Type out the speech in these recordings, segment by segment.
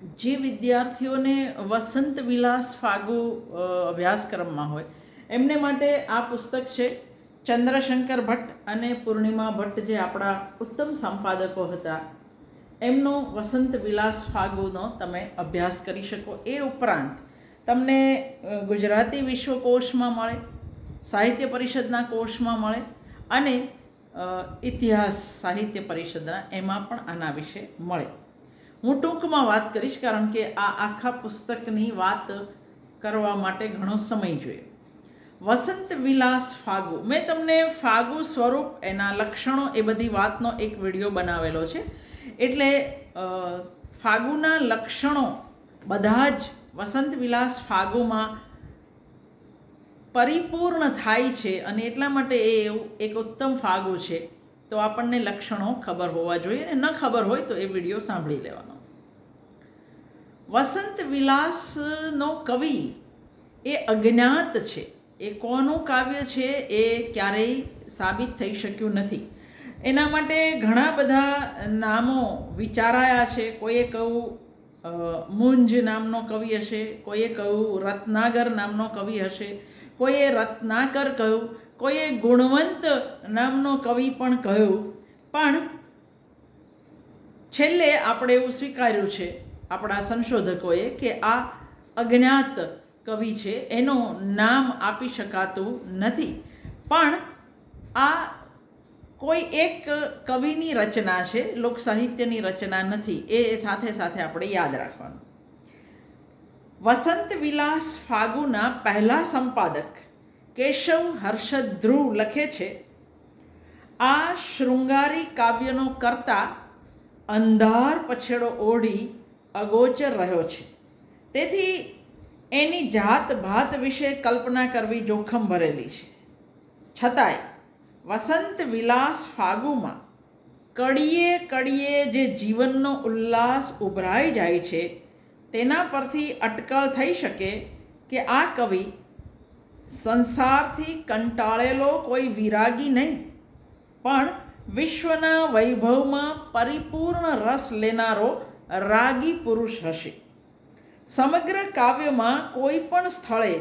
જે વિદ્યાર્થીઓને વસંત વિલાસ ફાગુ અભ્યાસક્રમમાં હોય એમને માટે આ પુસ્તક છે. ચંદ્રશંકર ભટ્ટ અને પૂર્ણિમા ભટ્ટ જે આપણા ઉત્તમ સંપાદકો હતા એમનો વસંત વિલાસ ફાગુનો તમે અભ્યાસ કરી શકો. એ ઉપરાંત તમને ગુજરાતી વિશ્વકોશમાં મળે, સાહિત્ય પરિષદના કોષમાં મળે અને ઇતિહાસ સાહિત્ય પરિષદના એમાં પણ આના વિશે મળે. હું ટૂંકમાં વાત કરીશ કારણ કે આ આખા પુસ્તકની વાત કરવા માટે ઘણો સમય જોઈએ. વસંત વિલાસ ફાગુ, મેં તમને ફાગુ સ્વરૂપ, એના લક્ષણો, એ બધી વાતનો એક વિડીયો બનાવેલો છે. એટલે ફાગુના લક્ષણો બધા જ વસંત વિલાસ ફાગુમાં પરિપૂર્ણ થાય છે અને એટલા માટે એ એવું એક ઉત્તમ ફાગુ છે. તો આપણને લક્ષણો ખબર હોવા જોઈએ અને ન ખબર હોય તો એ વિડીયો સાંભળી લેવાનો. વસંત વિલાસનો કવિ એ અજ્ઞાત છે. એ કોનું કાવ્ય છે એ ક્યારેય સાબિત થઈ શક્યું નથી. એના માટે ઘણા બધા નામો વિચારાયા છે. કોઈએ કહ્યું મુંજ નામનો કવિ હશે, કોઈએ કહ્યું રત્નાગર નામનો કવિ હશે, કોઈએ રત્નાકર કહ્યું, કોઈએ ગુણવંત નામનો કવિ પણ કહ્યું. પણ છેલ્લે આપણે એવું સ્વીકાર્યું છે આપણા સંશોધકોએ કે આ અજ્ઞાત કવિ છે, એનું નામ આપી શકાતું નથી. પણ આ કોઈ એક કવિની રચના છે, લોક સાહિત્યની રચના નથી. એ સાથે સાથે આપણે યાદ રાખવાનું. વસંત વિલાસ ફાગુના પહેલા સંપાદક કેશવ હર્ષદ ધ્રુવ લખે છે, આ શૃંગારી કાવ્યનો કર્તા અંધાર પછેડો ઓઢી અગોચર રહ્યો છે. તેથી એની જાત ભાત વિશે કલ્પના કરવી જોખમ ભરેલી છે. છતાંય વસંત વિલાસ ફાગુમાં કડીએ કડીએ જે જીવનનો ઉલ્લાસ ઉભરાઈ જાય છે તેના પરથી અટકળ થઈ શકે કે આ કવિ સંસારથી કંટાળેલો કોઈ વિરાગી નહીં, પણ વિશ્વના વૈભવમાં પરિપૂર્ણ રસ લેનારો રાગી પુરુષ હશે. સમગ્ર કાવ્યમાં કોઈ પણ સ્થળે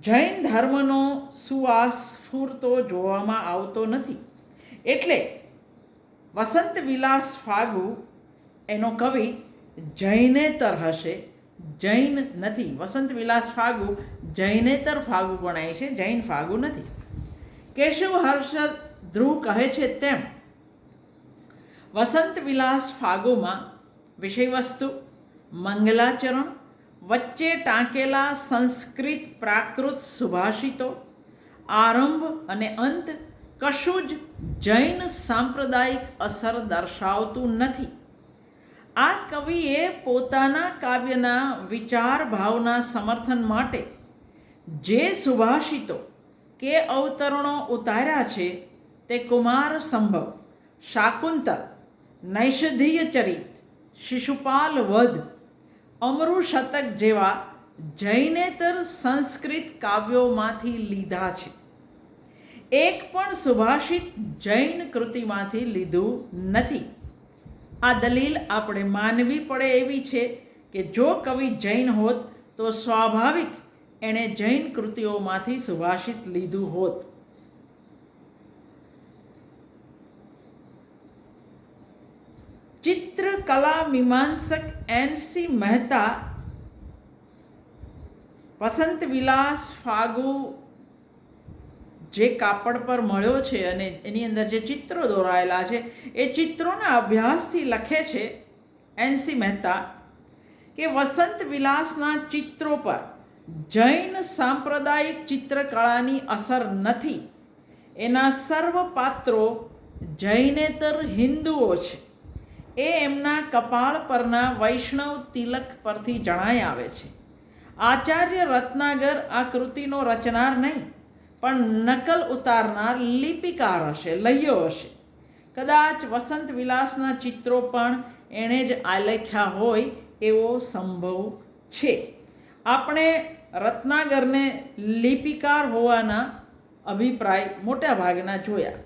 જૈન ધર્મનો સુવાસ સ્ફૂરતો જોવામાં આવતો નથી. એટલે વસંત વિલાસ ફાગુ એનો કવિ જૈનેતર હશે, જૈન નથી. વસંત વિલાસ ફાગુ જૈનેતર ફાગુ ગણાય છે, જૈન ફાગુ નથી. કેશવ હર્ષદ ધ્રુવ કહે છે તેમ વસંત વિલાસ ફાગુમાં વિષયવસ્તુ, મંગલાચરણ, વચ્ચે ટાંકેલા સંસ્કૃત પ્રાકૃત સુભાષિતો, આરંભ અને અંત કશું જ જૈન સાંપ્રદાયિક અસર દર્શાવતું નથી. આ કવિએ પોતાના કાવ્યના વિચાર ભાવના સમર્થન માટે જે સુભાષિતો કે અવતરણો ઉતાર્યા છે તે કુમાર સંભવ, શાકુંતલ, નૈષધીય ચરિત, શિશુપાલ વધ, અમરુ શતક જેવા જૈનેતર સંસ્કૃત કાવ્યોમાંથી લીધા છે. એક પણ સુભાષિત જૈન કૃતિમાંથી લીધું નથી. આ દલીલ આપણે માનવી પડે એવી છે કે જો કવિ જૈન હોત તો સ્વાભાવિક એણે જૈન કૃતિઓમાંથી સુભાષિત લીધું હોત. ચિત્રકલા મીમાંસક એન.સી. મહેતા વસંત વિલાસ ફાગુ જે કાપડ પર મળ્યો છે અને એની અંદર જે ચિત્રો દોરાયેલા છે એ ચિત્રોના અભ્યાસથી લખે છે એન.સી. મહેતા કે વસંત વિલાસના ચિત્રો પર જૈન સાંપ્રદાયિક ચિત્રકળાની અસર નથી. એના સર્વ પાત્રો જૈનેતર હિન્દુઓ છે. એ એમના કપાળ પરના વૈષ્ણવ તિલક પરથી જણાઈ આવે છે. આચાર્ય રત્નાગર આ કૃતિનો રચનાર નહીં, પણ નકલ ઉતારનાર લિપિકાર હશે, લઈયો હશે. કદાચ વસંત વિલાસના ચિત્રો પણ એણે જ આલેખ્યા હોય એવો સંભવ છે. આપણે રત્નાગરને લિપિકાર હોવાના અભિપ્રાય મોટા ભાગના જોયા.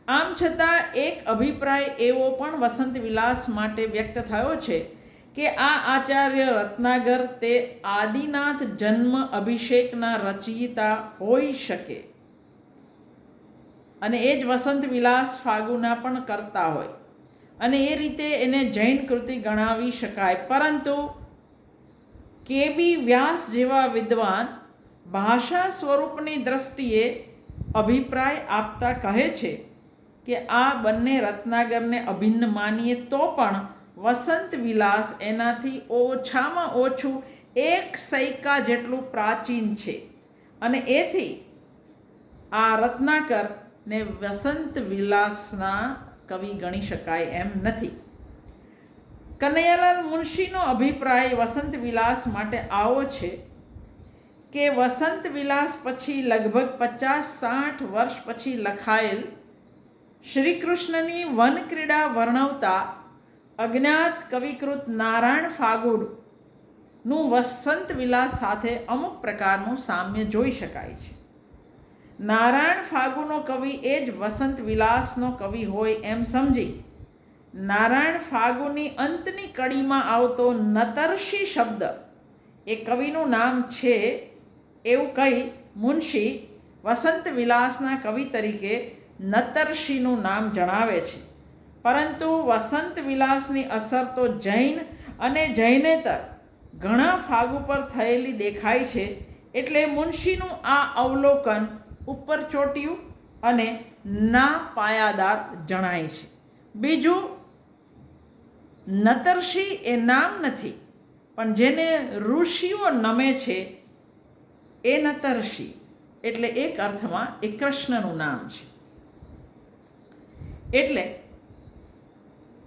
આમ છતાં એક અભિપ્રાય એવો પણ વસંત વિલાસ માટે વ્યક્ત થયો છે કે આ આચાર્ય રત્નાકર તે આદિનાથ જન્મ અભિષેકના રચયિતા હોઈ શકે અને એ જ વસંત વિલાસ ફાગુના પણ કરતા હોય અને એ રીતે એને જૈન કૃતિ ગણાવી શકાય. પરંતુ કે.બી. વ્યાસ જેવા વિદ્વાન ભાષા સ્વરૂપની દ્રષ્ટિએ અભિપ્રાય આપતા કહે છે કે આ બંને રત્નાકરને અભિન્ન માનીએ તો પણ વસંત વિલાસ એનાથી ઓછામાં ઓછું 1 સૈકા જેટલું પ્રાચીન છે અને એથી આ રત્નાકરને વસંત વિલાસના કવિ ગણી શકાય એમ નથી. કનૈયાલાલ મુનશીનો અભિપ્રાય વસંત વિલાસ માટે આવો છે કે વસંત વિલાસ પછી લગભગ 50-60 વર્ષ પછી લખાયેલ શ્રીકૃષ્ણની વનક્રીડા વર્ણવતા અજ્ઞાત કવિકૃત નારાયણ ફાગુનું વસંત વિલાસ સાથે અમુક પ્રકારનું સામ્ય જોઈ શકાય છે. નારાયણ ફાગુનો કવિ એ જ વસંત વિલાસનો કવિ હોય એમ સમજી નારાયણ ફાગુની અંતની કડીમાં આવતો નતર્ષિ શબ્દ એ કવિનું નામ છે એવું કહી મુનશી વસંત વિલાસના કવિ તરીકે નતર્ષિનું નામ જણાવે છે. પરંતુ વસંત વિલાસની અસર તો જૈન અને જૈનેતર ઘણા ફાગુ પર થયેલી દેખાય છે. એટલે મુનશીનું આ અવલોકન ઉપર ચોટ્યું અને ના પાયાદાર જણાય છે. બીજું, નતર્ષિ એ નામ નથી, પણ જેને ઋષિઓ નમે છે એ નતર્ષિ, એટલે એક અર્થમાં એ કૃષ્ણનું નામ છે. એટલે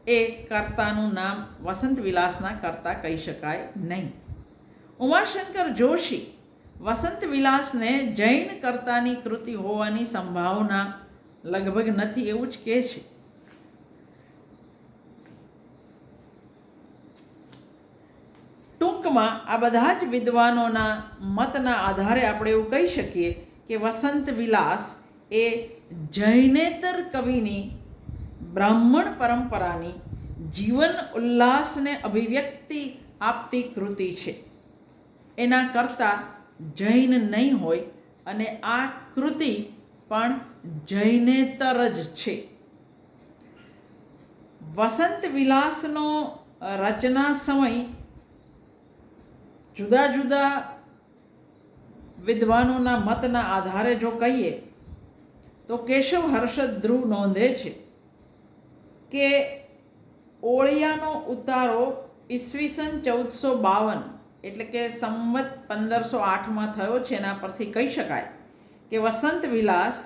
એ કર્તાનું નામ વસંત વિલાસના કર્તા કહી શકાય નહીં. ઉમાશંકર જોશી વસંત વિલાસને જૈન કર્તાની કૃતિ હોવાની સંભાવના લગભગ નથી એવું જ કહે છે. ટૂંકમાં આ બધા જ વિદ્વાનોના મતના આધારે આપણે એવું કહી શકીએ કે વસંત વિલાસ એ જૈનેતર કવિની બ્રાહ્મણ પરંપરાની જીવન ઉલ્લાસને અભિવ્યક્તિ આપતી કૃતિ છે. એના કરતાં જૈન નહીં હોય અને આ કૃતિ પણ જૈનેતર જ છે. વસંત વિલાસનો રચના સમય જુદા જુદા વિદ્વાનોના મતના આધારે જો કહીએ તો કેશવ હર્ષદ ધ્રુવ નોંધે છે કે ઓળિયાનો ઉતારો ઈસવીસન 1452 એટલે કે સંવત 1508માં થયો છે. એના પરથી કહી શકાય કે વસંત વિલાસ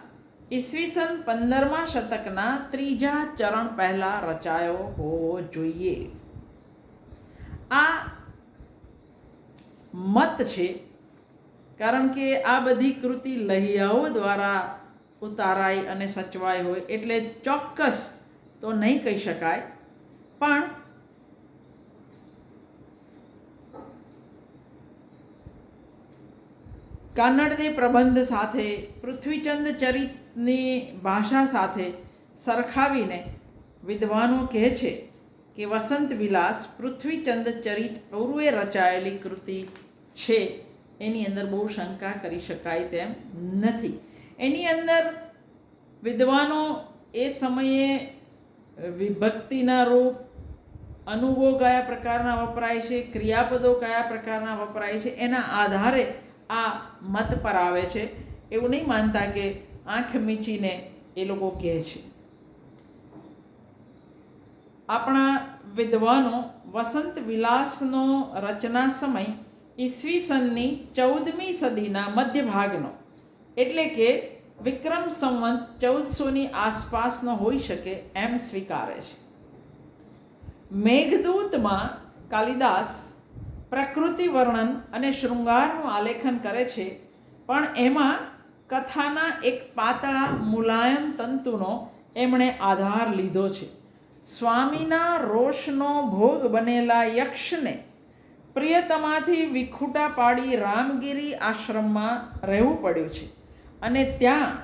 ઈસવીસન 15મા શતકના 3જા ચરણ પહેલાં રચાયો હોવો જોઈએ. આ મત છે કારણ કે આ બધી કૃતિ લહિયાઓ દ્વારા ઉતારાઈ અને સચવાઈ હોય એટલે ચોક્કસ તો નહીં કહી શકાય. પણ કાનડદે પ્રબંધ સાથે પૃથ્વીચંદ ચરિતની ભાષા સાથે સરખાવીને વિદ્વાનો કહે છે કે વસંત વિલાસ પૃથ્વીચંદ ચરિત પૂર્વે રચાયેલી કૃતિ છે. એની અંદર બહુ શંકા કરી શકાય તેમ નથી. એની અંદર વિદ્વાનો એ સમયે વિભક્તિના રૂપ, અનુવો કયા પ્રકારના વપરાય છે, ક્રિયાપદો કયા પ્રકારના વપરાય છે, એના આધારે આ મત પર આવે છે. એવું નહીં માનતા કે આંખ મીચીને એ લોકો કહે છે. આપણા વિદ્વાનો વસંત વિલાસનો રચના સમય ઈસવીસનની 14મી સદીના મધ્ય ભાગનો એટલે કે વિક્રમ સંવત 1400ની આસપાસનો હોઈ શકે એમ સ્વીકારે છે. મેઘદૂતમાં કાલિદાસ પ્રકૃતિ વર્ણન અને શૃંગારનું આલેખન કરે છે, પણ એમાં કથાના એક પાતળા મુલાયમ તંતુનો એમણે આધાર લીધો છે. સ્વામીના રોષનો ભોગ બનેલા યક્ષને પ્રિયતમાથી વિખૂટા પાડી રામગીરી આશ્રમમાં રહેવું પડ્યું છે અને ત્યાં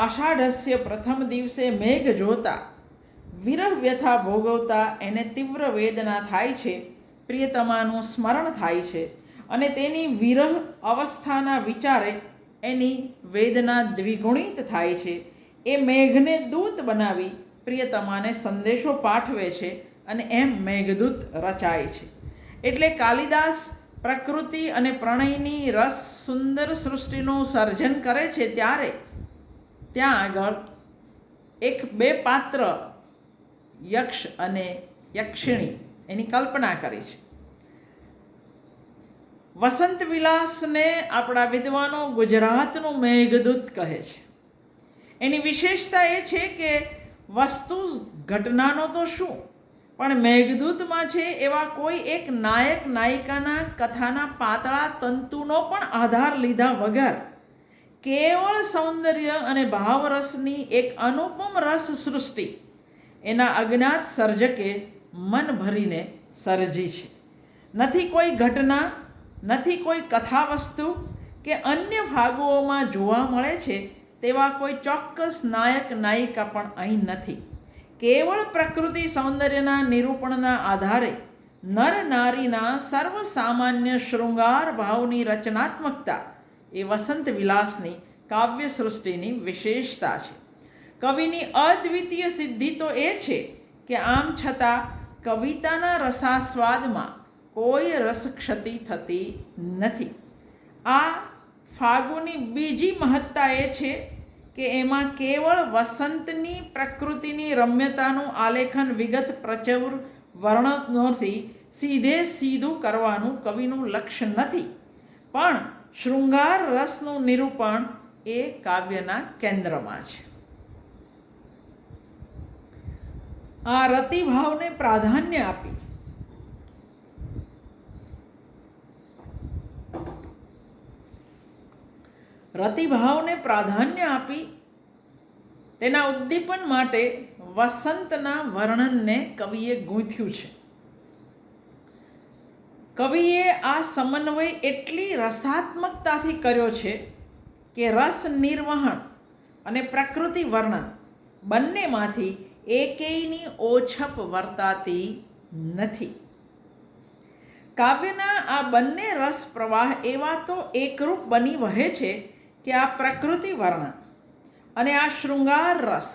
આષાઢસ્ય પ્રથમ દિવસે મેઘ જોતા વિરહ વ્યથા ભોગવતા એને તીવ્ર વેદના થાય છે. પ્રિયતમાનું સ્મરણ થાય છે અને તેની વિરહ અવસ્થાના વિચારે એની વેદના દ્વિગુણિત થાય છે. એ મેઘને દૂત બનાવી પ્રિયતમાને સંદેશો પાઠવે છે અને એમ મેઘદૂત રચાય છે. એટલે કાલિદાસ પ્રકૃતિ અને પ્રણયની રસ સુંદર સૃષ્ટિનું સર્જન કરે છે ત્યારે ત્યાં આગળ બે પાત્ર યક્ષ અને યક્ષિણી એની કલ્પના કરી છે. વસંત વિલાસને આપણા વિદ્વાનો ગુજરાતનું મેઘદૂત કહે છે. એની વિશેષતા એ છે કે વસ્તુ ઘટનાનો તો શું, પણ મેઘદૂતમાં છે એવા કોઈ એક નાયક નાયિકાના કથાના પાતળા તંતુનો પણ આધાર લીધા વગર કેવળ સૌંદર્ય અને ભાવરસની એક અનુપમ રસ સૃષ્ટિ એના અજ્ઞાત સર્જકે મન ભરીને સર્જી છે. નથી કોઈ ઘટના, નથી કોઈ કથા વસ્તુ કે અન્ય ફાગુઓમાં જોવા મળે છે તેવા કોઈ ચોક્કસ નાયક નાયિકા પણ અહીં નથી. કેવળ પ્રકૃતિ સૌંદર્યના નિરૂપણના આધારે નર નારીના સર્વસામાન્ય શૃંગાર ભાવની રચનાત્મકતા એ વસંત વિલાસની કાવ્ય સૃષ્ટિની વિશેષતા છે. કવિની અદ્વિતીય સિદ્ધિ તો એ છે કે આમ છતાં કવિતાના રસાસ્વાદમાં કોઈ રસક્ષતિ થતી નથી. આ ફાગુની બીજી મહત્તા એ છે કે એમાં કેવળ વસંતની પ્રકૃતિની રમ્યતાનું આલેખન વિગત પ્રચુર વર્ણનોથી સીધે સીધું કરવાનું કવિનું લક્ષ્ય નથી, પણ શૃંગાર રસનું નિરૂપણ એ કાવ્યના કેન્દ્રમાં છે. આ રતિભાવને પ્રાધાન્ય આપી તેના ઉદ્દીપન માટે વસંતના વર્ણનને કવિએ ગૂંથ્યું છે. કવિએ આ સમન્વય એટલી રસાત્મકતાથી કર્યો છે કે રસ નિર્વહન અને પ્રકૃતિ વર્ણન બંનેમાંથી એકેયની ઓછપ વર્તાતી નથી. કાવ્યના આ બંને રસ પ્રવાહ એવા તો એકરૂપ બની વહે છે કે આ પ્રકૃતિ વર્ણન અને આ શૃંગાર રસ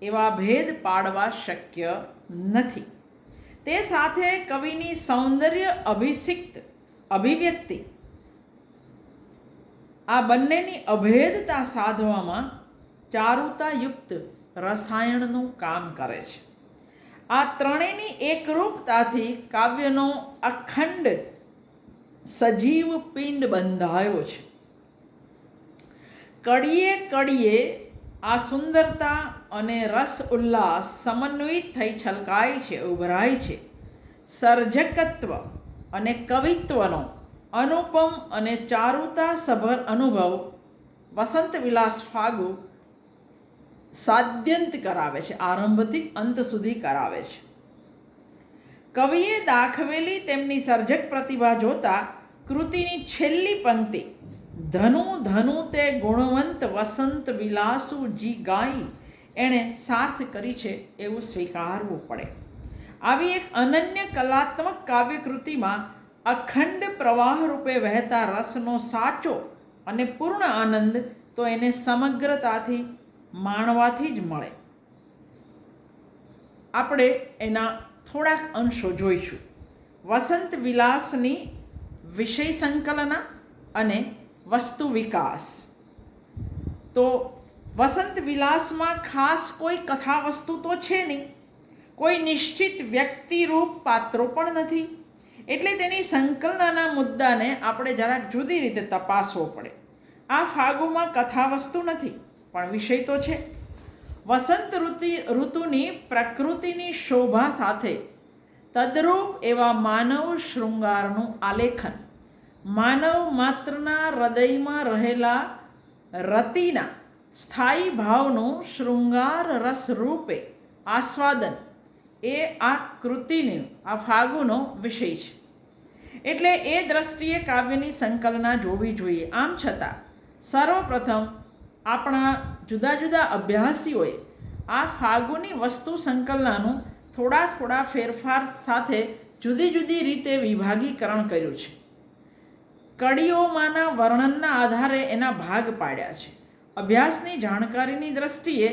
એવા ભેદ પાડવા શક્ય નથી. તે સાથે કવિની સૌંદર્ય અભિષિક્ત અભિવ્યક્તિ આ બંનેની અભેદતા સાધવામાં ચારુતાયુક્ત રસાયણનું કામ કરે છે. આ ત્રણેયની એકરૂપતાથી કાવ્યનો અખંડ સજીવ પિંડ બંધાયો છે. કડીએ કડીએ આ સુંદરતા અને રસ ઉલ્લાસ સમન્વિત થઈ છલકાય છે, ઉભરાય છે. સર્જકત્વ અને કવિત્વનો અનુપમ અને ચારુતા સભર અનુભવ વસંત વિલાસ ફાગુ સાદ્યંત કરાવે છે, આરંભથી અંત સુધી કરાવે છે. કવિએ દાખવેલી તેમની સર્જક પ્રતિભા જોતા કૃતિની છેલ્લી પંક્તિ ધનુ ધનુ તે ગુણવંત વસંત વિલાસુ જી ગાઈ એણે સાર્થ કરી છે એવું સ્વીકારવું પડે. આવી એક અનન્ય કલાત્મક કાવ્યકૃતિમાં અખંડ પ્રવાહ રૂપે વહેતા રસનો સાચો અને પૂર્ણ આનંદ તો એને સમગ્રતાથી માણવાથી જ મળે. આપણે એના થોડાક અંશો જોઈશું. વસંત વિલાસની વિષય સંકલના અને વસ્તુ વિકાસ. તો વસંત વિલાસમાં ખાસ કોઈ કથા વસ્તુ તો છે નહીં, કોઈ નિશ્ચિત વ્યક્તિરૂપ પાત્રો પણ નથી. એટલે તેની સંકલનના મુદ્દાને આપણે જરાક જુદી રીતે તપાસવો પડે. આ ફાગુમાં કથા વસ્તુ નથી, પણ વિષય તો છે. વસંત ઋતુની પ્રકૃતિની શોભા સાથે તદ્રૂપ એવા માનવ શૃંગારનું આલેખન, માનવ માત્રના હૃદયમાં રહેલા રતિના સ્થાયી ભાવનું શૃંગાર રસ રૂપે આસ્વાદન એ આ કૃતિનો, આ ફાગુનો વિષય છે. એટલે એ દ્રષ્ટિએ કાવ્યની સંકલના જોવી જોઈએ. આમ છતાં સર્વપ્રથમ આપણા જુદા જુદા અભ્યાસીઓએ આ ફાગુની વસ્તુ સંકલનાનું થોડા ફેરફાર સાથે જુદી જુદી રીતે વિભાગીકરણ કર્યું છે. કડીઓમાંના વર્ણનના આધારે એના ભાગ પાડ્યા છે. અભ્યાસની જાણકારીની દ્રષ્ટિએ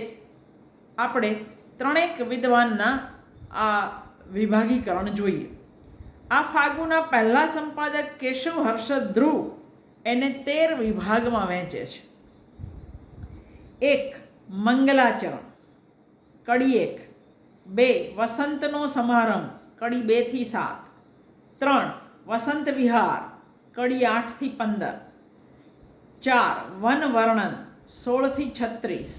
આપણે ત્રણેક વિદ્વાનના આ વિભાગીકરણ જોઈએ. આ ફાગુના પહેલા સંપાદક કેશવ હર્ષદ ધ્રુવ એને 13 વિભાગમાં વહેંચે છે. 1. મંગલાચરણ, કડી 1. 2. વસંતનો સમારંભ, કડી 2 થી 7. 3. વસંત વિહાર, કડી 8 થી 15. 4. વન વર્ણન, 16 થી 36.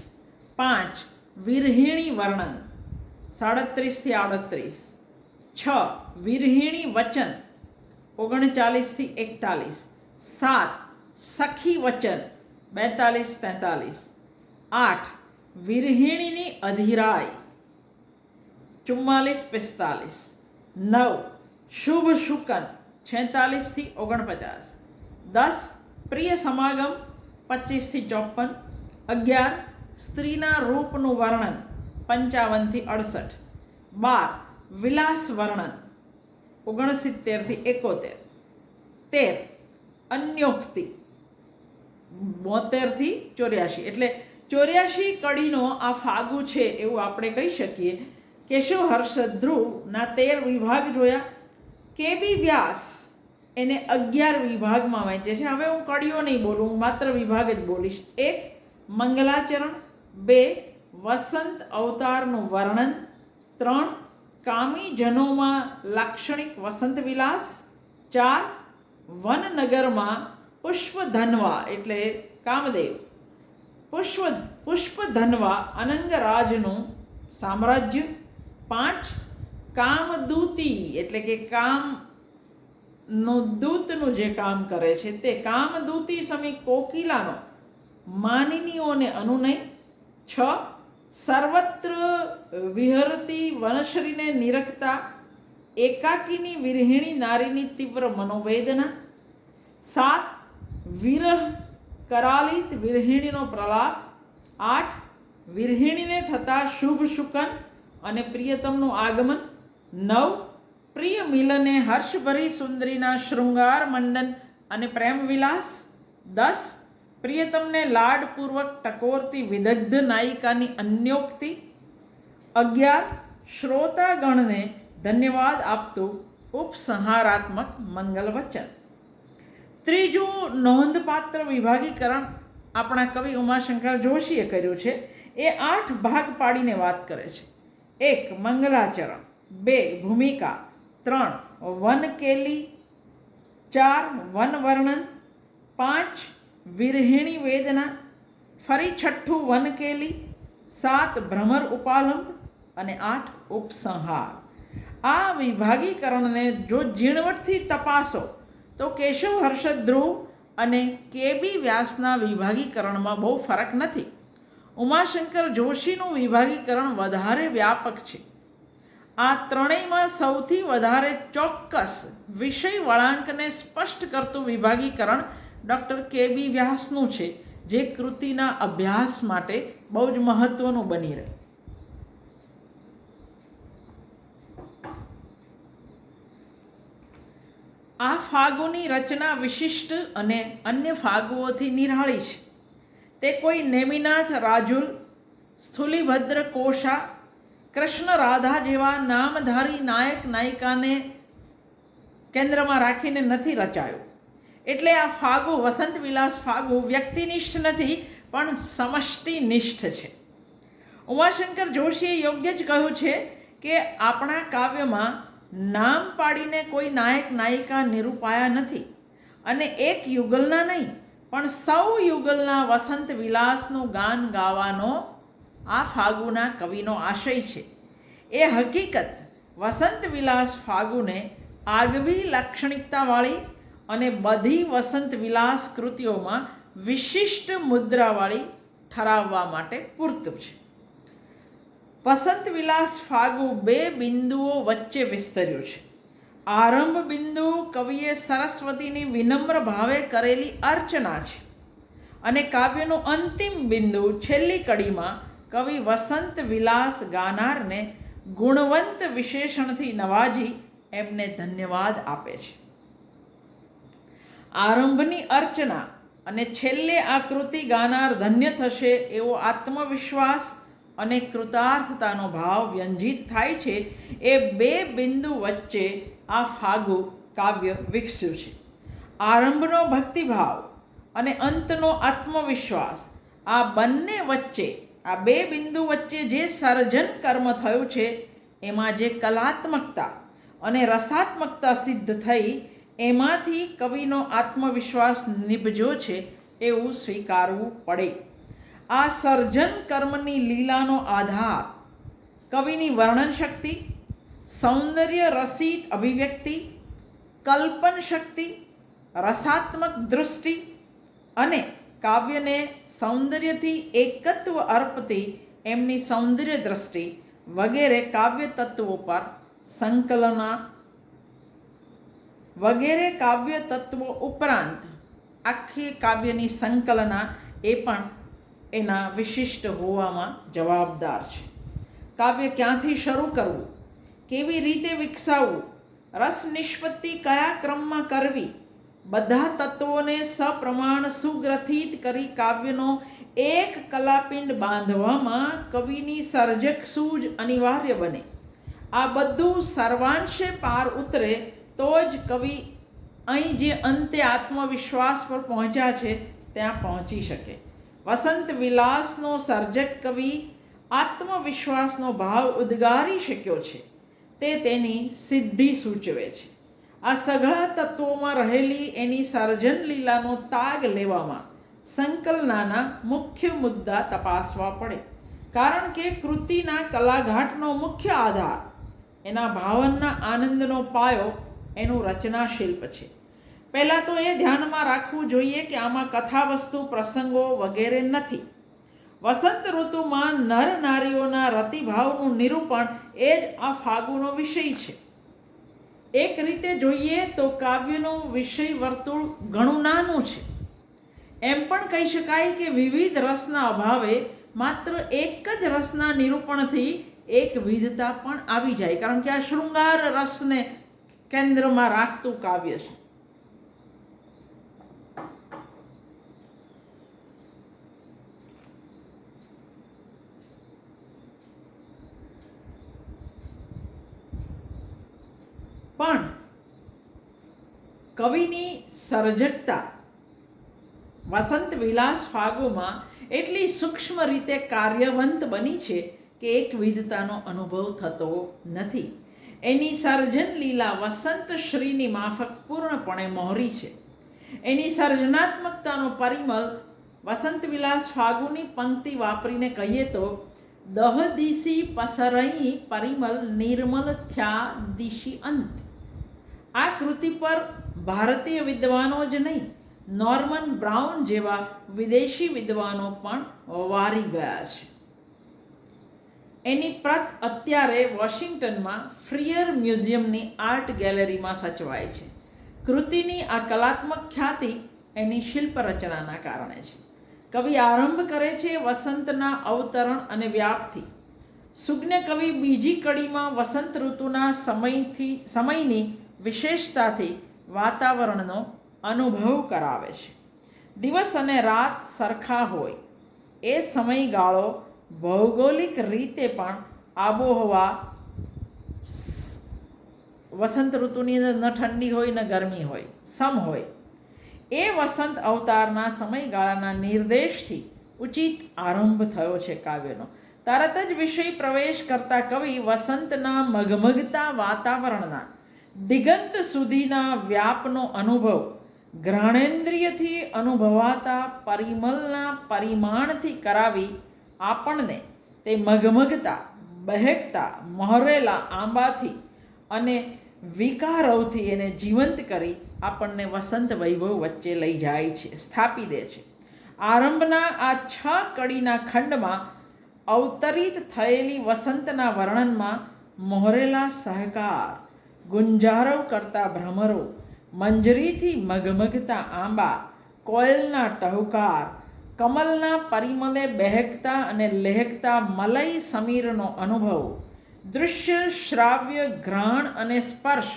5. વિરહિણી વર્ણન, 37 થી 38. 6. વિરહિણી વચન, 39 થી 41. 7. સખી વચન, 42 43. 8. વિરહિણીની અધિરાય, 44 45. 9. શુભ શુકન, 46 થી 49. 10. પ્રિય સમાગમ, 25 થી 54. 11. સ્ત્રીના રૂપનું વર્ણન, 55 થી 68. 12. વિલાસ વર્ણન, 69 થી 71. 13. અન્યોક્તિ, 72 થી 84. એટલે 84 કડીનો આ ફાગુ છે એવું આપણે કહી શકીએ. કેશવ હર્ષદ ધ્રુવના 13 વિભાગ જોયા. કેબી વ્યાસ એને 11 વિભાગમાં વહેંચે છે. હવે હું કડીઓ નહીં બોલું, હું માત્ર વિભાગ જ બોલીશ. 1. મંગલાચરણ. 2. વસંત અવતારનું વર્ણન. 3. કામી જનોમાં લાક્ષણિક વસંત વિલાસ. 4. વનનગરમાં પુષ્પધનવા એટલે કામદેવ, પુષ્પધનવા અનંગરાજનું સામ્રાજ્ય. 5. કામદૂતી એટલે કે કામનું દૂતનું જે કામ કરે છે તે કામદૂતી સમી કોકિલાનો માનિનીઓને અનુનય. 6. સર્વત્ર વિહરતી વનશ્રીને નિરખતા એકાકીની વિરહિણી નારીની તીવ્ર મનોવેદના. 7. વિરહ કરાલિત વિરહિણીનો પ્રલાપ. 8. વિરહિણીને થતા શુભ શુકન અને પ્રિયતમનું આગમન. 9. પ્રિય મિલને હર્ષભરી સુંદરીના શૃંગાર મંડન અને પ્રેમ વિલાસ. 10. પ્રિયતમને લાડપૂર્વક ટકોરતી વિદગ્ધ નાયિકાની અન્યોક્તિ. 11. શ્રોતાગણને ધન્યવાદ આપતું ઉપસંહારાત્મક મંગલ વચન. ત્રીજું નોંધપાત્ર વિભાગીકરણ આપણા કવિ ઉમાશંકર જોશીએ કર્યું છે. એ 8 ભાગ પાડીને વાત કરે છે. 1. મંગલાચરણ. 2. ભૂમિકા. 3. વનકેલી. 4. વનવર્ણન. 5. વિરહિણી વેદના. ફરી 6. વનકેલી. 7. ભ્રમર ઉપાલંબ અને 8. ઉપસંહાર. આ વિભાગીકરણને જો ઝીણવટથી તપાસો તો કેશવ હર્ષદ ધ્રુવ અને કેબી વ્યાસના વિભાગીકરણમાં બહુ ફરક નથી. ઉમાશંકર જોશીનું વિભાગીકરણ વધારે વ્યાપક છે. આ ત્રણેયમાં સૌથી વધારે ચોક્કસ વિષય વળાંકને સ્પષ્ટ કરતું વિભાગીકરણ ડૉક્ટર કેબી વ્યાસનું છે, જે કૃતિના અભ્યાસ માટે બહુ જ મહત્ત્વનું બની રહે. આ ફાગુની રચના વિશિષ્ટ અને અન્ય ફાગુઓથી નિરાળી છે. તે કોઈ નેમિનાથ રાજુલ, સ્થુલીભદ્ર કોશા, કૃષ્ણ રાધા જેવા નામધારી નાયક નાયિકાને કેન્દ્રમાં રાખીને નથી રચાયો. એટલે આ ફાગુ વસંત વિલાસ ફાગુ વ્યક્તિનિષ્ઠ નથી પણ સમષ્ટિનિષ્ઠ છે. ઉમાશંકર જોશીએ યોગ્ય જ કહ્યું છે કે આપણા કાવ્યમાં નામ પાડીને કોઈ નાયક નાયિકા નિરૂપાયા નથી અને એક યુગલના નહીં પણ સૌ યુગલના વસંત વિલાસનું ગાન ગાવાનો આ ફાગુના કવિનો આશય છે. એ હકીકત વસંત વિલાસ ફાગુને આગવી લાક્ષણિકતાવાળી અને બધી વસંત વિલાસ કૃતિઓમાં વિશિષ્ટ મુદ્રાવાળી ઠરાવવા માટે પૂરતું છે. વસંત વિલાસ ફાગુ 2 બિંદુઓ વચ્ચે વિસ્તર્યું છે. આરંભ બિંદુ કવિએ સરસ્વતીની વિનમ્ર ભાવે કરેલી અર્ચના છે અને કાવ્યનું અંતિમ બિંદુ છેલ્લી કડીમાં કવિ વસંત વિલાસ ગાનારને ગુણવંત વિશેષણથી નવાજી એમને ધન્યવાદ આપે છે. આરંભની અર્ચના અને છેલ્લે આ કૃતિ ગાનાર ધન્ય થશે એવો આત્મવિશ્વાસ અને કૃતાર્થતાનો ભાવ વ્યંજિત થાય છે. એ બે બિંદુ વચ્ચે આ ફાગુ કાવ્ય વિકસ્યું છે. આરંભનો ભક્તિભાવ અને અંતનો આત્મવિશ્વાસ, આ બંને વચ્ચે, આ બે બિંદુ વચ્ચે જે સર્જન કર્મ થયું છે એમાં જે કલાત્મકતા અને રસાત્મકતા સિદ્ધ થઈ, એમાંથી કવિનો આત્મવિશ્વાસ નિભજ્યો છે એવું સ્વીકારવું પડે. આ સર્જન કર્મની લીલાનો આધાર કવિની વર્ણન શક્તિ, સૌંદર્ય રસિક અભિવ્યક્તિ, કલ્પન શક્તિ, રસાત્મક દૃષ્ટિ અને કાવ્યને સૌંદર્યથી એકત્વ અર્પતી એમની સૌંદર્ય દ્રષ્ટિ વગેરે કાવ્ય તત્વો ઉપરાંત આખી કાવ્યની સંકલના એ પણ એના વિશિષ્ટ હોવામાં જવાબદાર છે. કાવ્ય ક્યાંથી શરૂ કરવું, કેવી રીતે વિકસાવવું, રસ નિષ્પત્તિ કયા ક્રમમાં કરવી, બધા તત્વોને સપ્રમાણ સુગ્રથિત કરી કાવ્યનો એક કલાપિંડ બાંધવામાં કવિની સર્જક સૂઝ અનિવાર્ય બને. આ બધું સર્વાંશે પાર ઉતરે તો જ કવિ અહીં જે અંતે આત્મવિશ્વાસ પર પહોંચ્યા છે ત્યાં પહોંચી શકે. વસંત વિલાસનો સર્જક કવિ આત્મવિશ્વાસનો ભાવ ઉદ્ગારી શક્યો છે તે તેની સિદ્ધિ સૂચવે છે. આ સઘળા તત્વોમાં રહેલી એની સર્જન લીલાનો તાગ લેવામાં સંકલનાના મુખ્ય મુદ્દા તપાસવા પડે. કારણ કે કૃતિના કલાઘાટનો મુખ્ય આધાર, એના ભાવનના આનંદનો પાયો એનું રચના શિલ્પ છે. પહેલાં તો એ ધ્યાનમાં રાખવું જોઈએ કે આમાં કથાવસ્તુ, પ્રસંગો વગેરે નથી. વસંત ઋતુમાં નર નારીઓના રતિભાવનું નિરૂપણ એ જ આ ફાગુનો વિષય છે. એક રીતે જોઈએ તો કાવ્યનું વિષય વર્તુળ ઘણું નાનું છે. એમ પણ કહી શકાય કે વિવિધ રસના અભાવે માત્ર એક જ રસના નિરૂપણથી એક વિધતા પણ આવી જાય, કારણ કે આ શૃંગાર રસને કેન્દ્રમાં રાખતું કાવ્ય છે. પણ કવિની સર્જકતા વસંત વિલાસ ફાગુમાં એટલી સૂક્ષ્મ રીતે કાર્યવંત બની છે કે એક વિધતાનો અનુભવ થતો નથી. એની સર્જન લીલા વસંત શ્રીની માફક પૂર્ણપણે મોહરી છે. એની સર્જનાત્મકતાનો પરિમલ વસંત વિલાસ ફાગુની પંક્તિ વાપરીને કહીએ તો, દહ દિશી પસરઈ પરિમલ નિર્મલ થયા દિશી અંત. આ કૃતિ પર ભારતીય વિદ્વાનો જ નહીં, નોર્મન બ્રાઉન જેવા વિદેશી વિદ્વાનો પણ વારી ગયા છે. એની પ્રત અત્યારે વોશિંગ્ટનમાં ફ્રીયર મ્યુઝિયમની આર્ટ ગેલેરીમાં સચવાય છે. કૃતિની આ કલાત્મક ખ્યાતિ એની શિલ્પ રચનાના કારણે છે. કવિ આરંભ કરે છે વસંતના અવતરણ અને વ્યાપથી. સુજ્ઞ કવિ બીજી કડીમાં વસંત ઋતુના સમયની વિશેષતાથી વાતાવરણનો અનુભવ કરાવે છે. દિવસ અને રાત સરખા હોય એ સમયગાળો ભૌગોલિક રીતે પણ આબોહવા વસંત ઋતુની અંદર ન ઠંડી હોય ન ગરમી હોય, સમ હોય. એ વસંત અવતારના સમયગાળાના નિર્દેશથી ઉચિત આરંભ થયો છે કાવ્યનો. તરત જ વિષય પ્રવેશ કરતા કવિ વસંતના મઘમઘતા વાતાવરણના દિગંત સુધીના વ્યાપનો અનુભવ ઘ્રાણેન્દ્રિયથી અનુભવાતા પરિમલના પરિમાણથી કરાવી આપણને તે મઘમઘતા, બહેકતા, મહોરેલા આંબાથી અને વિકારવથી એને જીવંત કરી આપણને વસંત વૈભવ વચ્ચે લઈ જાય છે, સ્થાપી દે છે. આરંભના આ 6 કડીના ખંડમાં અવતરિત થયેલી વસંતના વર્ણનમાં મહોરેલા સહકાર, ગુંજારવ કરતા ભ્રમરો, મંજરીથી મઘમઘતા આંબા, કોયલના ટહુકાર, કમલના પરિમલે બહેકતા અને લહેકતા મલય સમીરનો અનુભવ, દૃશ્ય, શ્રાવ્ય, ઘ્રાણ અને સ્પર્શ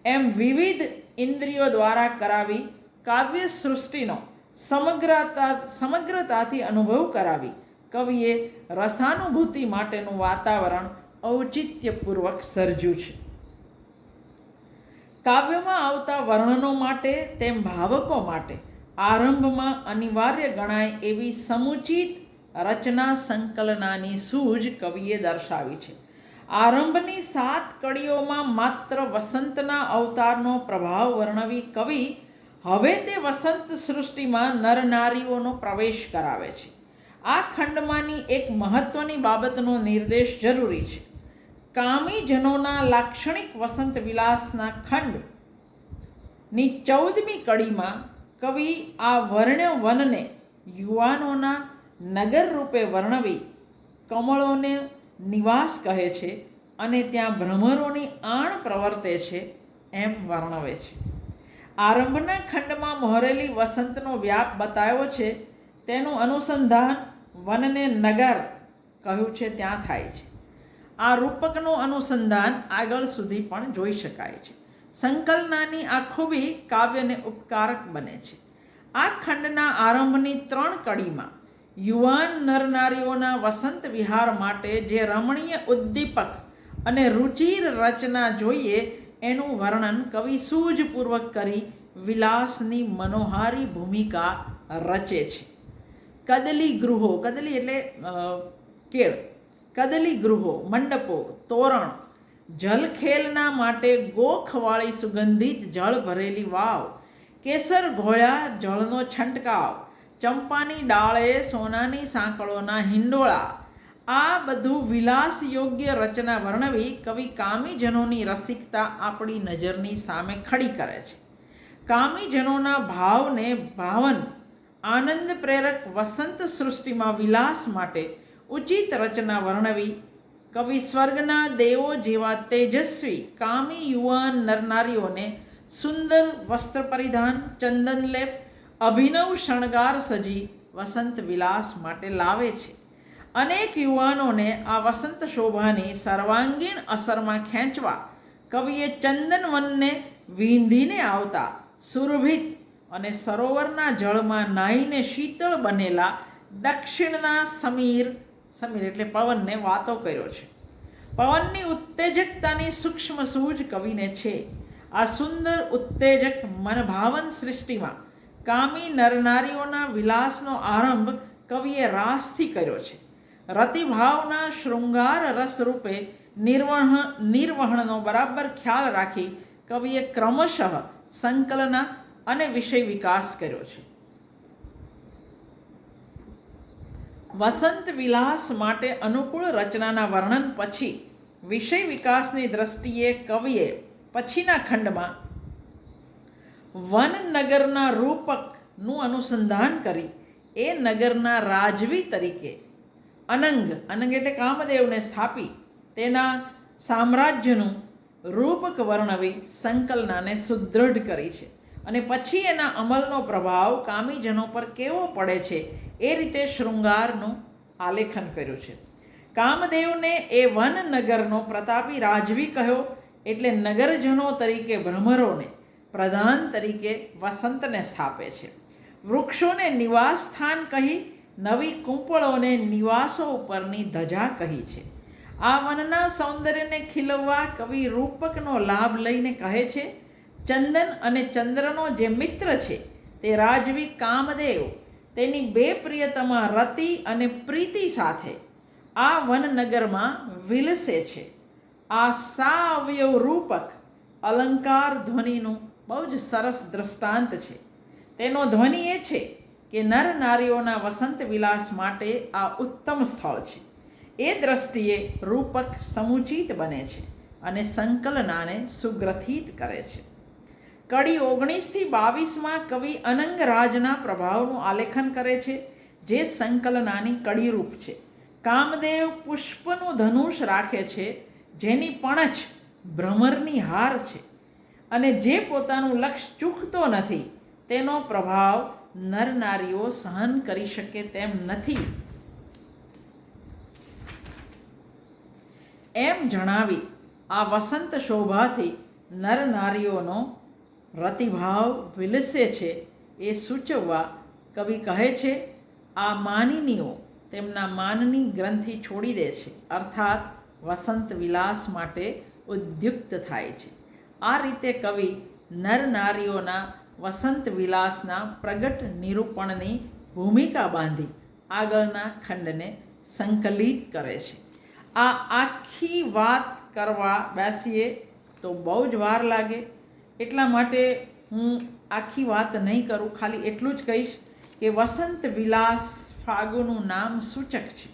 એમ વિવિધ ઇન્દ્રિયો દ્વારા કરાવી કાવ્ય સૃષ્ટિનો સમગ્રતાથી અનુભવ કરાવી કવિએ રસાનુભૂતિ માટેનું વાતાવરણ ઔચિત્યપૂર્વક સર્જ્યું છે. કાવ્યમાં આવતા વર્ણનો માટે તેમ ભાવકો માટે આરંભમાં અનિવાર્ય ગણાય એવી સમુચિત રચના સંકલનાની સૂઝ કવિએ દર્શાવી છે. આરંભની 7 કડીઓમાં માત્ર વસંતના અવતારનો પ્રભાવ વર્ણવી કવિ હવે તે વસંત સૃષ્ટિમાં નરનારીઓનો પ્રવેશ કરાવે છે. આ ખંડમાંની એક મહત્વની બાબતનો નિર્દેશ જરૂરી છે. કામીજનોના લાક્ષણિક વસંત વિલાસના ખંડની 14મી કડીમાં કવિ આ વર્ણ્ય વનને યુવાનોના નગર રૂપે વર્ણવી કમળોને નિવાસ કહે છે અને ત્યાં ભ્રમરોની આણ પ્રવર્તે છે એમ વર્ણવે છે. આરંભના ખંડમાં મહોરેલી વસંતનો વ્યાપ બતાવ્યો છે. તેનું અનુસંધાન વનને નગર કહ્યું છે ત્યાં થાય છે. આ રૂપકનું અનુસંધાન આગળ સુધી પણ જોઈ શકાય છે. સંકલનાની આ ખૂબી કાવ્યને ઉપકારક બને છે. આ ખંડના આરંભની 3 કડીમાં યુવાન નરનારીઓના વસંત વિહાર માટે જે રમણીય ઉદ્દીપક અને રુચિર રચના જોઈએ એનું વર્ણન કવિ સૂઝપૂર્વક કરી વિલાસની મનોહારી ભૂમિકા રચે છે. કદલી ગૃહો, કદલી એટલે કેળ, કદલી ગૃહો, મંડપો, તોરણ, જલખેલના માટે ગોખવાળી સુગંધિત જળ ભરેલી વાવ, કેસર ઘોળ્યા જળનો છંટકાવ, ચંપાની ડાળે સોનાની સાંકળોના હિંડોળા, આ બધું વિલાસ યોગ્ય રચના વર્ણવી કવિ કામીજનોની રસિકતા આપણી નજરની સામે ખડી કરે છે. કામીજનોના ભાવને ભાવન આનંદ પ્રેરક વસંત સૃષ્ટિમાં વિલાસ માટે ઉચિત રચના વર્ણવી કવિ સ્વર્ગના દેવો જેવા તેજસ્વી કામી યુવાન નરનારીઓને સુંદર વસ્ત્ર પરિધાન, ચંદનલેપ, અભિનવ શણગાર સજી વસંત વિલાસ માટે લાવે છે. અનેક યુવાનોને આ વસંત શોભાની સર્વાંગીણ અસરમાં ખેંચવા કવિએ ચંદનવનને વીંધીને આવતા સુરભિત અને સરોવરના જળમાં નાહીને શીતળ બનેલા દક્ષિણના સમીર એટલે પવનને વાતો કર્યો છે. પવનની ઉત્તેજકતાની સૂક્ષ્મ સૂઝ કવિને છે. આ સુંદર ઉત્તેજક મનભાવન સૃષ્ટિમાં કામી નરનારીઓના વિલાસનો આરંભ કવિએ રાસથી કર્યો છે. રતિભાવના શૃંગાર રસ રૂપે નિર્વહણનો બરાબર ખ્યાલ રાખી કવિએ ક્રમશઃ સંકલન અને વિષય વિકાસ કર્યો છે. વસંત વિલાસ માટે અનુકૂળ રચનાના વર્ણન પછી વિષય વિકાસની દ્રષ્ટિએ કવિએ પછીના ખંડમાં વનનગરના રૂપકનું અનુસંધાન કરી એ નગરના રાજવી તરીકે અનંગ એટલે કામદેવને સ્થાપી તેના સામ્રાજ્યનું રૂપક વર્ણવી સંકલનાને સુદૃઢ કરી છે. અને પછી એના અમલનો પ્રભાવ કામીજનો પર કેવો પડે છે એ રીતે શૃંગારનું આલેખન કર્યું છે. કામદેવને એ વનનગરનો પ્રતાપી રાજવી કહ્યો એટલે નગરજનો તરીકે ભ્રમરોને, પ્રધાન તરીકે વસંતને સ્થાપે છે. વૃક્ષોને નિવાસ સ્થાન કહી નવી કૂંપળોને નિવાસો ઉપરની ધજા કહી છે. આ વનના સૌંદર્યને ખીલવવા કવિ રૂપકનો લાભ લઈને કહે છે, ચંદન અને ચંદ્રનો જે મિત્ર છે તે રાજવી કામદેવ તેની 2 પ્રિયતમા રતિ અને પ્રીતિ સાથે આ વનનગરમાં વિલસે છે. આ સાવયવ રૂપક અલંકાર ધ્વનિનું બહુ જ સરસ દ્રષ્ટાંત છે. તેનો ધ્વનિ એ છે કે નર નારીઓના વસંત વિલાસ માટે આ ઉત્તમ સ્થળ છે. એ દ્રષ્ટિએ રૂપક સમુચિત બને છે અને સંકલનાને સુગ્રથિત કરે છે. કડી 19થી 22માં કવિ અનંગરાજના પ્રભાવનું આલેખન કરે છે જે સંકલનાની કડીરૂપ છે. કામદેવ પુષ્પનું ધનુષ રાખે છે જેની પણછ ભ્રમરની હાર છે અને જે પોતાનું લક્ષ્ય ચૂકતો નથી તેનો પ્રભાવ નરનારીઓ સહન કરી શકે તેમ નથી. એમ જણાવી આ વસંત શોભાથી નર નારીઓનો રતિભાવ વિલસે છે એ સૂચવવા કવિ કહે છે, આ માનિનીઓ તેમના માનની ગ્રંથિ છોડી દે છે, અર્થાત વસંત વિલાસ માટે ઉદ્યુક્ત થાય છે. આ રીતે કવિ નર નારીઓના વસંત વિલાસના પ્રગટ નિરૂપણની ભૂમિકા બાંધી આગળના ખંડને સંકલિત કરે છે. આ આખી વાત કરવા બેસીએ તો બહુ જ વાર લાગે, એટલા માટે હું આખી વાત નહીં કરું. ખાલી એટલું જ કહીશ કે વસંત વિલાસ ફાગુનું નામ સૂચક છે.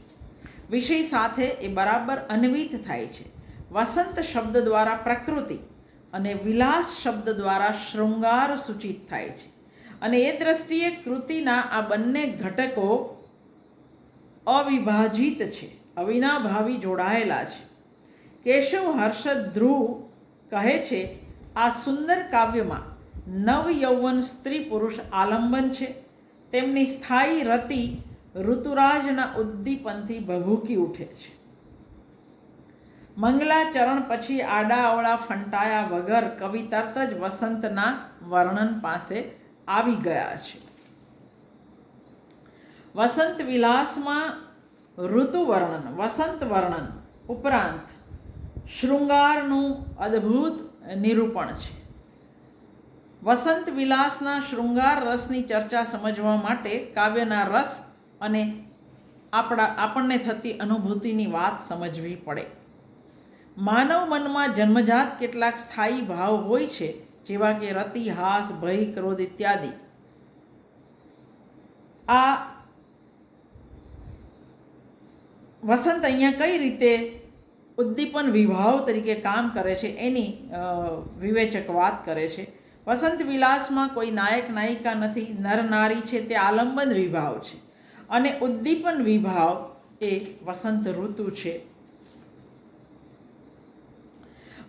વિષય સાથે એ બરાબર અન્વિત થાય છે. વસંત શબ્દ દ્વારા પ્રકૃતિ અને વિલાસ શબ્દ દ્વારા શૃંગાર સૂચિત થાય છે. અને એ દ્રષ્ટિએ કૃતિના આ બંને ઘટકો અવિભાજિત છે, અવિનાભાવી જોડાયેલા છે. કેશવ હર્ષદ ધ્રુવ કહે છે, આ સુંદર કાવ્યમાં નવ યૌવન સ્ત્રી પુરુષ આલંબન છે. તેમની સ્થાયી રતિ ઋતુરાજના ઉદ્દીપનથી ભભૂકી ઉઠે છે. મંગલાચરણ પછી આડા અવળા ફંટાયા વગર કવિ તરત જ વસંતના વર્ણન પાસે આવી ગયા છે. વસંત વિલાસમાં ઋતુ વર્ણન, વસંત વર્ણન ઉપરાંત શૃંગારનું અદ્ભુત નિરૂપણ છે. વસંત વિલાસના શૃંગાર રસની ચર્ચા સમજવા માટે કાવ્યના રસ અને આપણને થતી અનુભૂતિની વાત સમજવી પડે. માનવ મનમાં જન્મજાત કેટલાક સ્થાયી ભાવ હોય છે, જેવા કે રતિ, હાસ, ભય, ક્રોધ ઇત્યાદિ. આ વસંત અહીંયા કઈ રીતે ઉદ્દીપન વિભાવ તરીકે કામ કરે છે એની વિવેચક વાત કરે છે. વસંત વિલાસમાં કોઈ નાયક નાયિકા નથી, નર નારી છે તે આલંબન વિભાવ છે, અને ઉદ્દીપન વિભાવ એ વસંત ઋતુ છે.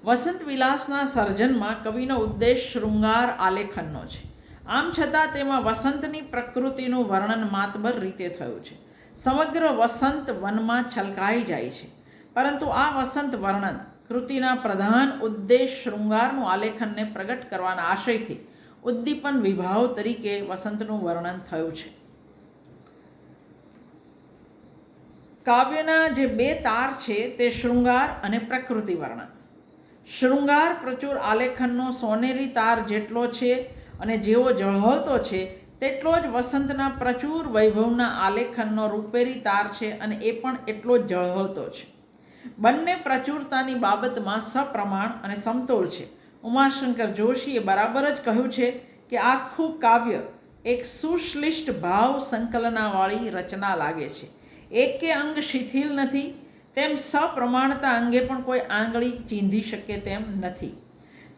વસંત વિલાસના સર્જનમાં કવિનો ઉદ્દેશ શૃંગાર આલેખનનો છે. આમ છતાં તેમાં વસંતની પ્રકૃતિનું વર્ણન માતબર રીતે થયું છે. સમગ્ર વસંત વનમાં છલકાઈ જાય છે, પરંતુ આ વસંત વર્ણન કૃતિના પ્રધાન ઉદ્દેશ શૃંગારનું આલેખનને પ્રગટ કરવાના આશયથી ઉદ્દીપન વિભાવ તરીકે વસંતનું વર્ણન થયું છે. કાવ્યના જે બે તાર છે તે શૃંગાર અને પ્રકૃતિ વર્ણન. શૃંગાર પ્રચુર આલેખનનો સોનેરી તાર જેટલો છે અને જેવો ઝળહળતો છે, તેટલો જ વસંતના પ્રચુર વૈભવના આલેખનનો રૂપેરી તાર છે, અને એ પણ એટલો જ ઝળહળતો છે. બંને પ્રચુરતાની બાબતમાં સપ્રમાણ અને સમતોલ છે. ઉમાશંકર જોશીએ બરાબર જ કહ્યું છે કે આખું કાવ્ય એક સુશ્લિષ્ટ ભાવ સંકલનાવાળી રચના લાગે છે. એકે અંગ શિથિલ નથી, તેમ સપ્રમાણતા અંગે પણ કોઈ આંગળી ચીંધી શકે તેમ નથી.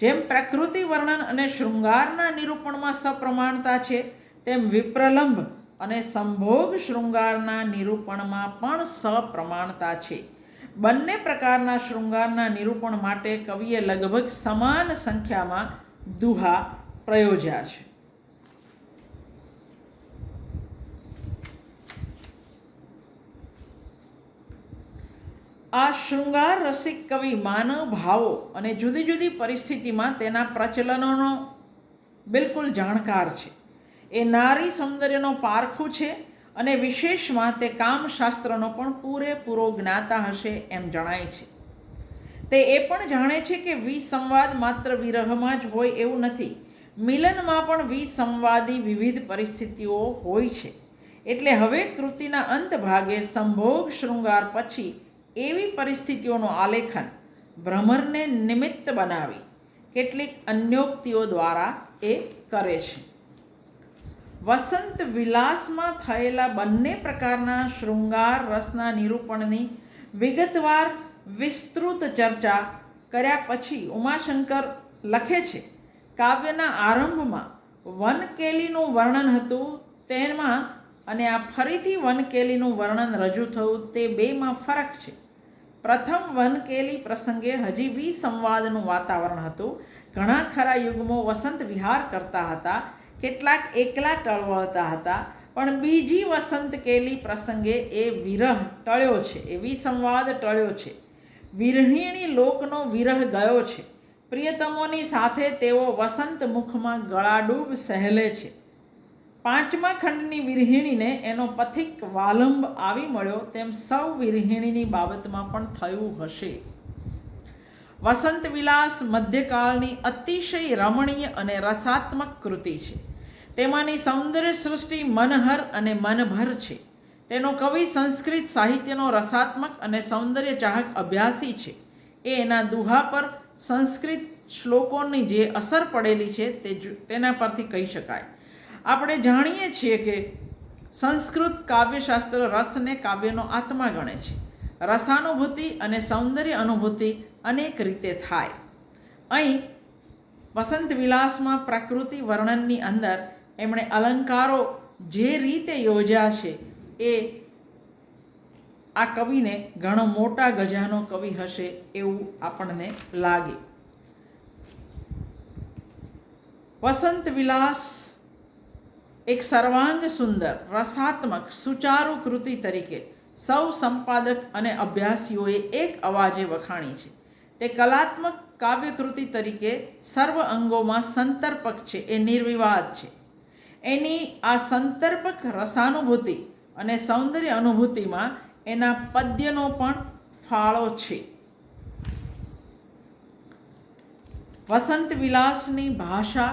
જેમ પ્રકૃતિ વર્ણન અને શૃંગારના નિરૂપણમાં સપ્રમાણતા છે, તેમ વિપ્રલંભ અને સંભોગ શૃંગારના નિરૂપણમાં પણ સપ્રમાણતા છે. બંને પ્રકારના શૃંગારના નિરૂપણ માટે કવિએ લગભગ સમાન સંખ્યામાં દુહા પ્રયોજ્યા છે. આ શૃંગાર રસિક કવિ માનવ ભાવો અને જુદી જુદી પરિસ્થિતિમાં તેના પ્રચલનોનો બિલકુલ જાણકાર છે. એ નારી સૌંદર્યનો પારખું છે, અને વિશેષમાં તે કામશાસ્ત્રનો પણ પૂરેપૂરો જ્ઞાતા હશે એમ જણાય છે. તે એ પણ જાણે છે કે વિસંવાદ માત્ર વિરહમાં જ હોય એવું નથી, મિલનમાં પણ વિસંવાદી વિવિધ પરિસ્થિતિઓ હોય છે. એટલે હવે કૃતિના અંત ભાગે સંભોગ શૃંગાર પછી એવી પરિસ્થિતિઓનું આલેખન ભ્રમરને નિમિત્ત બનાવી કેટલીક અન્યોક્તિઓ દ્વારા એ કરે છે. વસંત વિલાસમાં થયેલા બંને પ્રકારના શૃંગાર રસના નિરૂપણની વિગતવાર વિસ્તૃત ચર્ચા કર્યા પછી ઉમાશંકર લખે છે, કાવ્યના આરંભમાં વનકેલીનું વર્ણન હતું, તેમાં અને આ ફરીથી વનકેલીનું વર્ણન રજૂ થયું, તે બેમાં ફરક છે. પ્રથમ વનકેલી પ્રસંગે હજી વિસંવાદનું વાતાવરણ હતું. ઘણા ખરા યુગ્મો વસંત વિહાર કરતા હતા, કેટલાક એકલા ટળવળતા હતા, પણ બીજી વસંત કેલી પ્રસંગે એ વિરહ ટળ્યો છે, એ વિસંવાદ ટળ્યો છે. વિરહિણી લોકનો વિરહ ગયો છે. પ્રિયતમોની સાથે તેઓ વસંત મુખમાં ગળાડૂબ સહેલે છે. 5મા ખંડની વિરહિણીને એનો પથિક વાલંબ આવી મળ્યો તેમ સૌ વિરહિણીની બાબતમાં પણ થયું હશે. વસંત વિલાસ મધ્યકાળની અતિશય રમણીય અને રસાત્મક કૃતિ છે. તેમાંની સૌંદર્ય સૃષ્ટિ મનહર અને મનભર છે. તેનો કવિ સંસ્કૃત સાહિત્યનો રસાત્મક અને સૌંદર્ય ચાહક અભ્યાસી છે. એના દુહા પર સંસ્કૃત શ્લોકોની જે અસર પડેલી છે તેના પરથી કહી શકાય. આપણે જાણીએ છીએ કે સંસ્કૃત કાવ્યશાસ્ત્ર રસને કાવ્યનો આત્મા ગણે છે. રસાનુભૂતિ અને સૌંદર્ય અનુભૂતિ અનેક રીતે થાય. અહીં વસંત વિલાસમાં પ્રકૃતિ વર્ણનની અંદર એમણે અલંકારો જે રીતે યોજ્યા છે એ આ કવિને ઘણો મોટા ગજાનો કવિ હશે એવું આપણને લાગે. વસંત વિલાસ એક સર્વાંગ સુંદર રસાત્મક સુચારુ કૃતિ તરીકે સૌ સંપાદક અને અભ્યાસીઓએ એક અવાજે વખાણી છે. તે કલાત્મક કાવ્યકૃતિ તરીકે સર્વ અંગોમાં સંતર્પક છે એ નિર્વિવાદ છે. એની આ સંતર્પક રસાનુભૂતિ અને સૌંદર્ય અનુભૂતિમાં એના પદ્યનો પણ ફાળો છે. વસંત વિલાસની ભાષા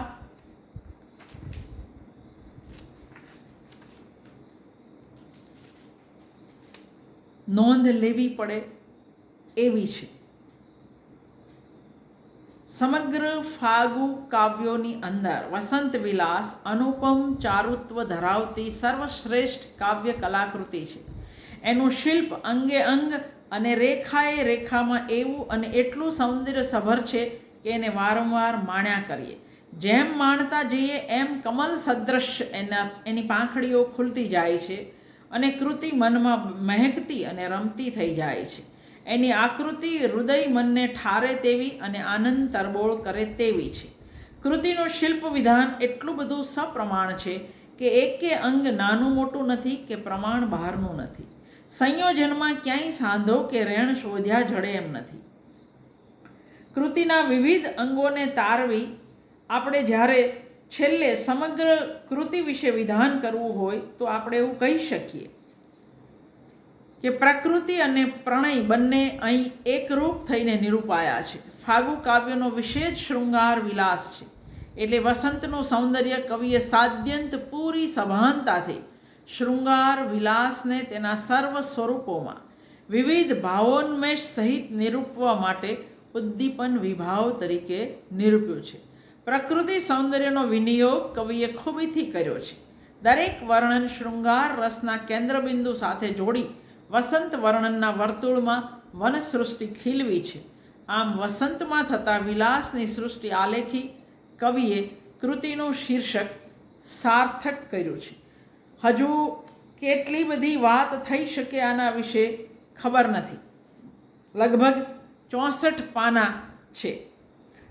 નોંધ લેવી પડે એવી છે. સમગ્ર ફાગુ કાવ્યોની અંદર વસંત વિલાસ અનુપમ ચારુત્વ ધરાવતી સર્વશ્રેષ્ઠ કાવ્ય કલાકૃતિ છે. એનું શિલ્પ અંગે અંગ અને રેખાએ રેખામાં એવું અને એટલું સૌંદર્યસભર છે કે એને વારંવાર માણ્યા કરીએ. જેમ માણતા જઈએ એમ કમલ સદૃશ એની પાંખડીઓ ખુલતી જાય છે અને કૃતિ મનમાં મહેકતી અને રમતી થઈ જાય છે. એની આકૃતિ હૃદય મનને ઠારે તેવી અને આનંદ તરબોળ કરે તેવી છે. કૃતિનું શિલ્પ વિધાન એટલું બધું સપ્રમાણ છે કે એકે અંગ નાનું મોટું નથી કે પ્રમાણ બહારનું નથી. સંયોજનમાં ક્યાંય સાંધો કે રેણ શોધ્યા જડે એમ નથી. કૃતિના વિવિધ અંગોને તારવી આપણે જ્યારે છેલ્લે સમગ્ર કૃતિ વિશે વિધાન કરવું હોય તો આપણે એવું કહી શકીએ કે પ્રકૃતિ અને પ્રણય બંને અહીં એકરૂપ થઈને નિરૂપાયા છે. ફાગુ કાવ્યનો વિશેષ શૃંગાર વિલાસ છે. એટલે વસંતનું સૌંદર્ય કવિએ સાદ્યંત પૂરી સભાનતાથી શૃંગાર વિલાસને તેના સર્વ સ્વરૂપોમાં વિવિધ ભાવોન્મેષ સહિત નિરૂપવા માટે ઉદ્દીપન વિભાવ તરીકે નિરૂપ્યું છે. પ્રકૃતિ સૌંદર્યનો વિનિયોગ કવિએ ખૂબીથી કર્યો છે. દરેક વર્ણન શૃંગાર રસના કેન્દ્રબિંદુ સાથે જોડી વસંત વર્ણનના વર્તુળમાં વનસૃષ્ટિ ખીલવી છે. આમ વસંતમાં થતા વિલાસની સૃષ્ટિ આલેખી કવિએ કૃતિનું શીર્ષક સાર્થક કર્યું છે. હજુ કેટલી બધી વાત થઈ શકે આના વિશે ખબર નથી. લગભગ 64 પાના છે.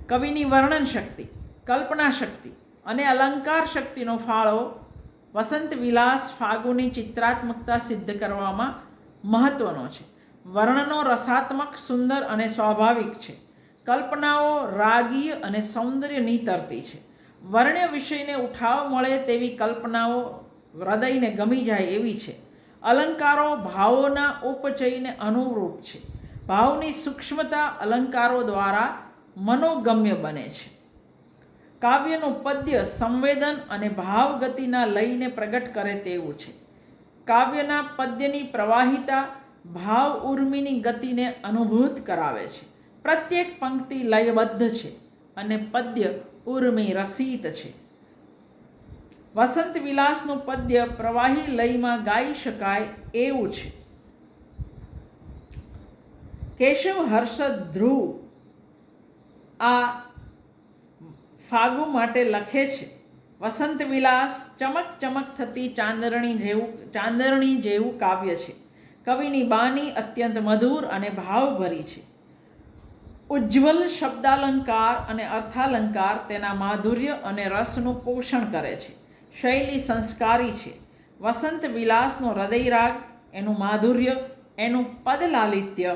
કવિની વર્ણન શક્તિ, કલ્પના શક્તિ અને અલંકાર શક્તિનો ફાળો વસંત વિલાસ ફાગુની ચિત્રાત્મકતા સિદ્ધ કરવામાં મહત્વનો છે. વર્ણનો રસાત્મક, સુંદર અને સ્વાભાવિક છે. કલ્પનાઓ રાગીય અને સૌંદર્યની તરતી છે. વર્ણ્ય વિષયને ઉઠાવ મળે તેવી કલ્પનાઓ હૃદયને ગમી જાય એવી છે. અલંકારો ભાવોના ઉપચયને અનુરૂપ છે. ભાવની સૂક્ષ્મતા અલંકારો દ્વારા મનોગમ્ય બને છે. કાવ્યનું પદ્ય સંવેદન અને ભાવગતિના લયને પ્રગટ કરે તેવું છે. કાવ્યના પદ્યની પ્રવાહિતા ભાવ ઉર્મિની ગતિને અનુભૂત કરાવે છે. પ્રત્યેક પંક્તિ લયબદ્ધ છે અને પદ્ય ઉર્મી રસિત છે. વસંત વિલાસનું પદ્ય પ્રવાહી લયમાં ગાઈ શકાય એવું છે. કેશવ હર્ષદ ધ્રુવ આ ફાગુ માટે લખે છે, વસંત વિલાસ ચમક ચમક થતી ચાંદરણી જેવું કાવ્ય છે. કવિની બાની અત્યંત મધુર અને ભાવભરી છે. ઉજ્જવલ શબ્દાલંકાર અને અર્થાલંકાર તેના માધુર્ય અને રસનું પોષણ કરે છે. શૈલી સંસ્કારી છે. વસંત વિલાસનો હૃદયરાગ, એનું માધુર્ય, એનું પદલાલિત્ય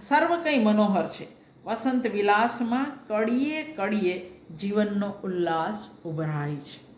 સર્વ કંઈ મનોહર છે. વસંત વિલાસમાં કડીએ કડીએ જીવનનો ઉલ્લાસ ઉભરાય છે.